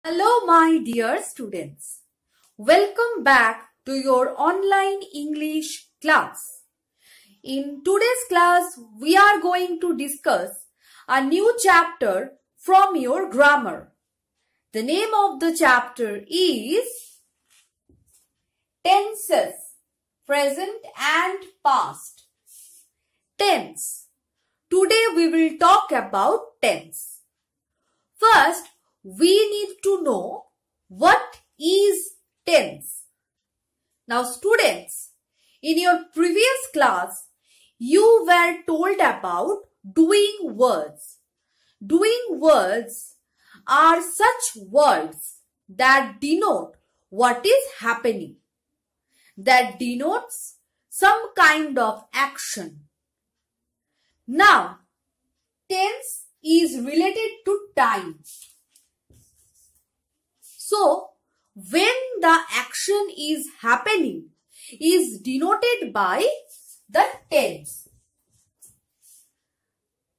Hello my dear students. Welcome back to your online English class. In today's class, we are going to discuss a new chapter from your grammar. The name of the chapter is Tenses, Present and Past. Tense. Today we will talk about tense. First, we need to know what is tense. Now students, in your previous class, you were told about doing words. Doing words are such words that denote what is happening, that denotes some kind of action. Now, tense is related to time. So, when the action is happening is denoted by the tense.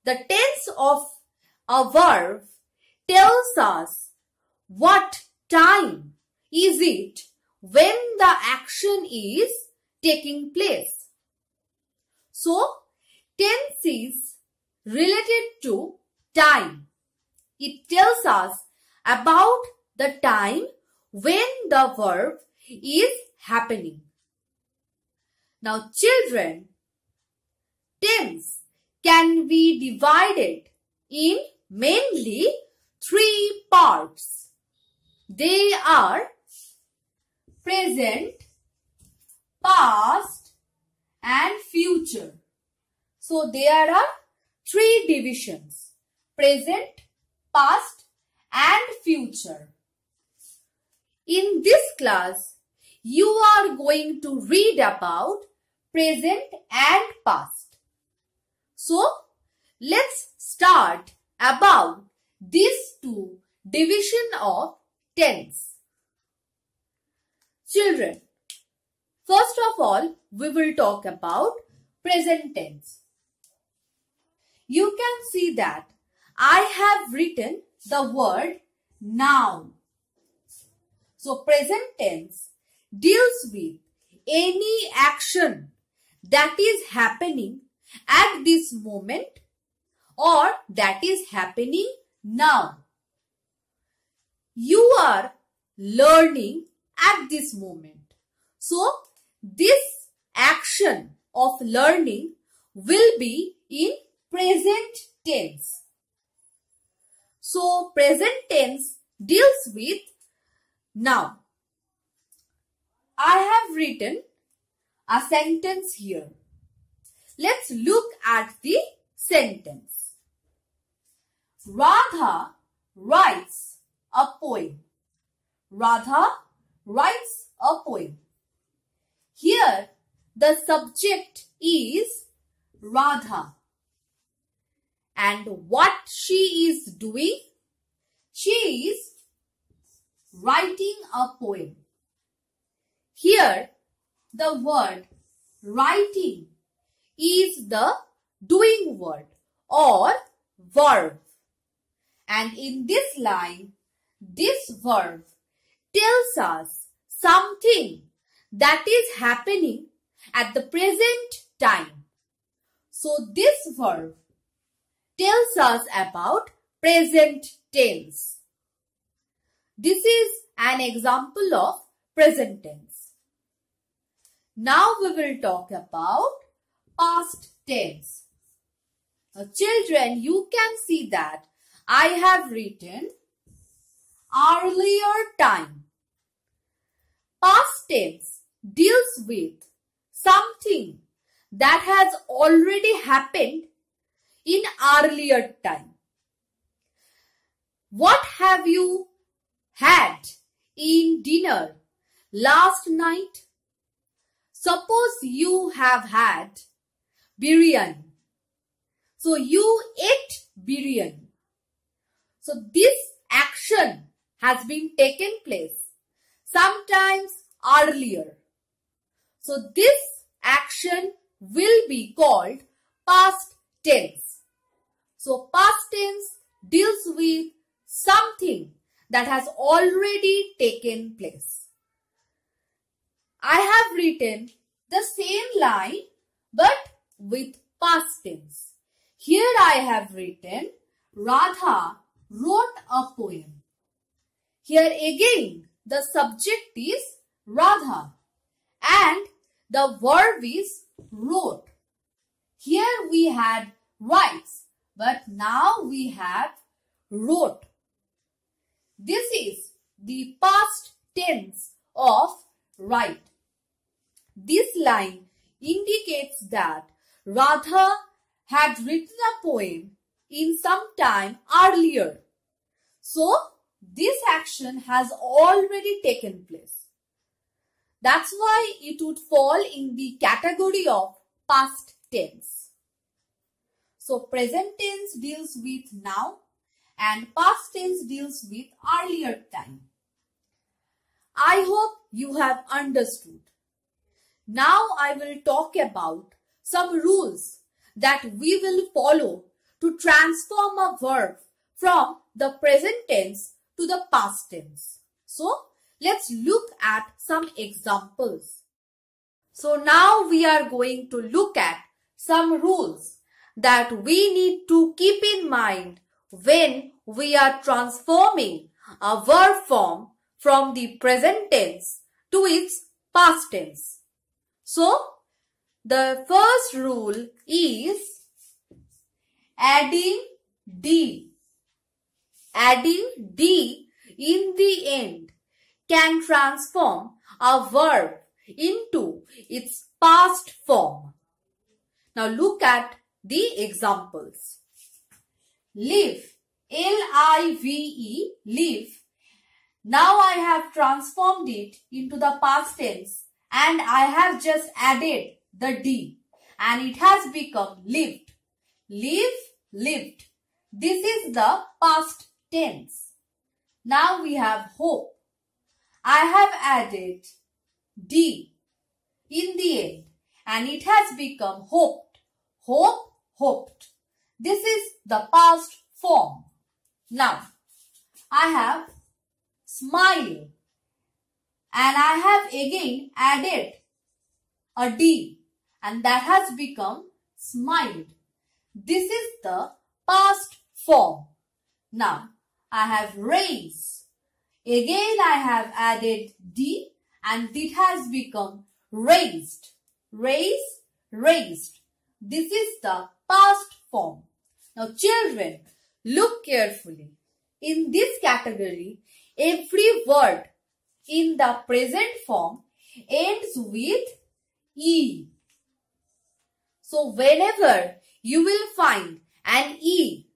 The tense of a verb tells us what time is it when the action is taking place. So, tense is related to time. It tells us about the time when the verb is happening. Now children, tense can be divided in mainly three parts. They are present, past and future. So there are three divisions: present, past and future. In this class, you are going to read about present and past. So, let's start about these two divisions of tense. Children, first of all, we will talk about present tense. You can see that I have written the word now. So, present tense deals with any action that is happening at this moment or that is happening now. You are learning at this moment. So, this action of learning will be in present tense. So, present tense deals with now. I have written a sentence here. Let's look at the sentence. Radha writes a poem. Radha writes a poem. Here the subject is Radha. And what she is doing? She is writing a poem. Here, the word writing is the doing word or verb. And in this line, this verb tells us something that is happening at the present time. So, this verb tells us about present tense. This is an example of present tense. Now we will talk about past tense. Now children, you can see that I have written earlier time. Past tense deals with something that has already happened in earlier time. What have you had in dinner last night? Suppose you have had biryani. So you ate biryani. So this action has been taken place sometimes earlier. So this action will be called past tense. So past tense deals with something that has already taken place. I have written the same line but with past tense. Here I have written Radha wrote a poem. Here again the subject is Radha and the verb is wrote. Here we had writes, but now we have wrote. This is the past tense of write. This line indicates that Radha had written a poem in some time earlier. So, this action has already taken place. That's why it would fall in the category of past tense. So, present tense deals with now and past tense deals with earlier time. I hope you have understood. Now I will talk about some rules that we will follow to transform a verb from the present tense to the past tense. So, let's look at some examples. So, now we are going to look at some rules that we need to keep in mind when we are transforming a verb form from the present tense to its past tense. So, the first rule is adding D. Adding D in the end can transform a verb into its past form. Now look at the examples. Live, L-I-V-E, live. Now I have transformed it into the past tense and I have just added the D and it has become lived. Live, lived. This is the past tense. Now we have hope. I have added D in the end and it has become hoped. Hope, hoped. This is the past form. Now, I have smile and I have again added a D and that has become smiled. This is the past form. Now, I have raise. Again, I have added D and it has become raised. Raise, raised. This is the past form. Now, children, look carefully. In this category, every word in the present form ends with E. So, whenever you will find an E,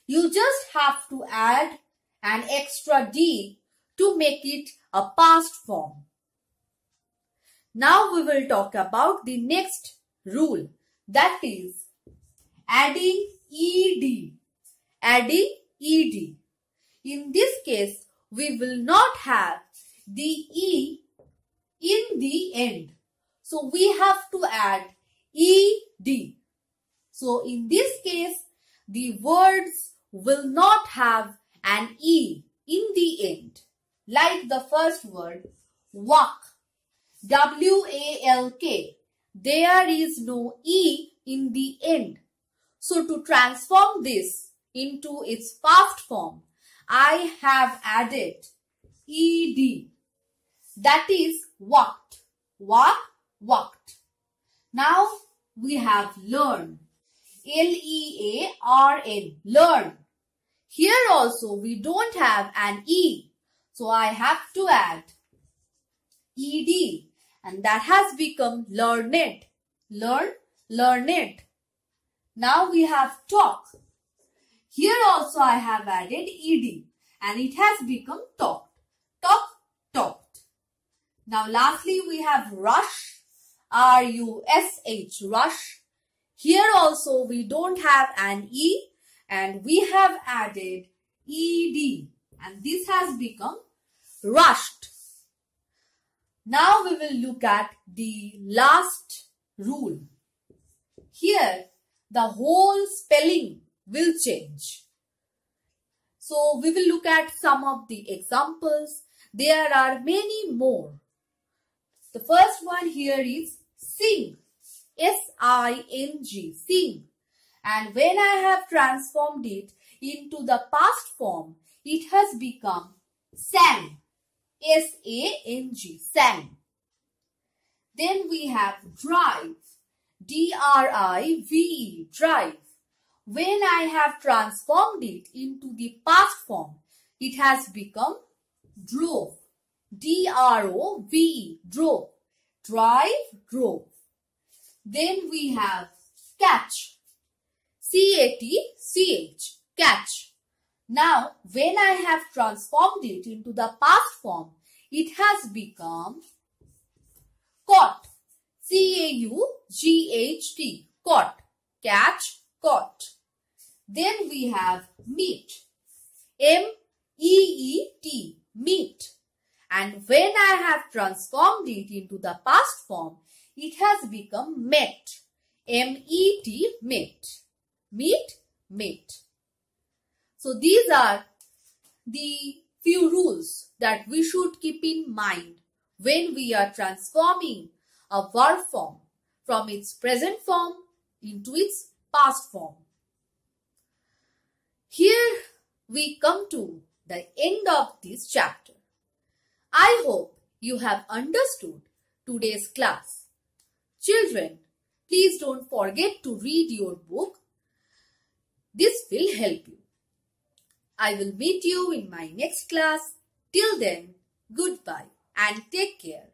you just have to add an extra D to make it a past form. Now we will talk about the next rule, that is adding ED. Adding ED. In this case, we will not have the E in the end. So we have to add ED. So in this case, the words will not have an E in the end. Like the first word, walk. W-A-L-K. There is no E in the end. So to transform this into its past form, I have added ED. That is walked. Walk, walked. Now we have learn. L-E-A-R-N. Learn. Here also we don't have an E. So I have to add ED. And that has become learned. Learn, learned. Now we have talk. Here also I have added ED. And it has become talked. Talk, talked. Now lastly we have rush. R-U-S-H. Rush. Here also we don't have an E. And we have added ED. And this has become rushed. Now we will look at the last rule. Here the whole spelling will change. So we will look at some of the examples. There are many more. The first one here is sing. S-I-N-G, sing. And when I have transformed it into the past form, it has become sang. S-A-N-G, sang. Then we have drive. D-R-I-V-E, drive. When I have transformed it into the past form, it has become drove. D-R-O-V-E, drove. Drive, drove. Then we have catch. C-A-T-C-H, catch. Now, when I have transformed it into the past form, it has become caught. C-A-U-G-H-T, caught. Catch, caught. Then we have meet. M-E-E-T, meet. And when I have transformed it into the past form, it has become met. M-E-T, met. Meet, met. So these are the few rules that we should keep in mind when we are transforming a verb form from its present form into its past form. Here we come to the end of this chapter. I hope you have understood today's class. Children, please don't forget to read your book. This will help you. I will meet you in my next class. Till then, goodbye and take care.